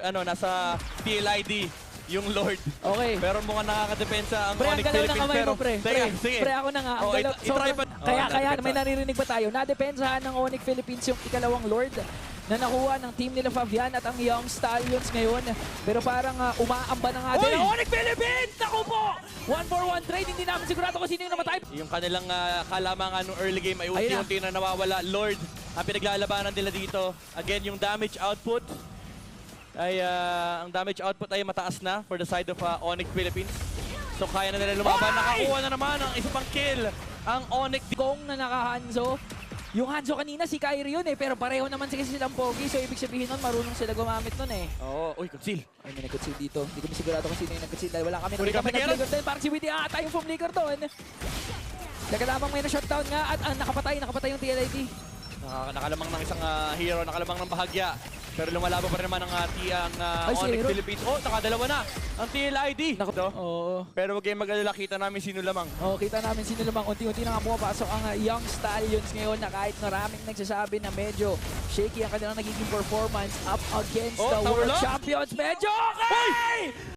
Ano, nasa TLID yung Lord. Okay. Pero mukhang nakakadepensa ang Pre, ang Onyx galaw ng Philippines. kamay Pero, mo, pre. Sige, sige. Pre, ako na nga. Ang Oh, galaw. itry pa. Kaya, Oh, may nadepensa. naririnig ba tayo? Nadepensahan ng Onyx Philippines yung ikalawang Lord na nakuha ng team nila Fabian at ang Young Stallions ngayon. Pero parang umaamba na nga din. Oy! Onyx Philippines! Naku po! 1-for-1 trade. Hindi namin sigurado kung sino yung namatay. Yung kanilang kalamangan ng early game ay Ayun na. unti-unti na nawawala. Lord, ang pinaglalabanan nila dito. Again, yung damage output ay ang damage output ay mataas na for the side of Onyx Philippines. So kaya na nila lumaban. Nakakuha na naman ang isa pang kill ang Onyx. Kong na naka-Hanzo. Yung Hanzo kanina si Kyrie yun pero pareho naman silang pogi. So ibig sabihin nun, marunong sila gumamit nun Oo, uy, conceal. Ay, may nag-conceal dito. Hindi kami sigurado kung sino yung nag-conceal dahil wala kami Huli ka, nag-flicker doon. Parang si Witty ata yung flicker doon. Nagkalamang may na-shutdown nga at nakapatay yung TLID. Nakalamang ng isang hero, nakalamang ng bahagya. Pero lumalaban pa rin naman ang Ay, si Onyx Hero. Philippines. Oh, nakadalawa na ang TLID. Oo. Pero wag kayong mag-alala, kita namin sino lamang. Oh, kita namin sino lamang. Unti-unti na nga pumapasok ang Young Stallions ngayon na kahit maraming nagsasabi na medyo shaky ang kanilang nagiging performance up against the Tower World lock. Champions. Medyo okay!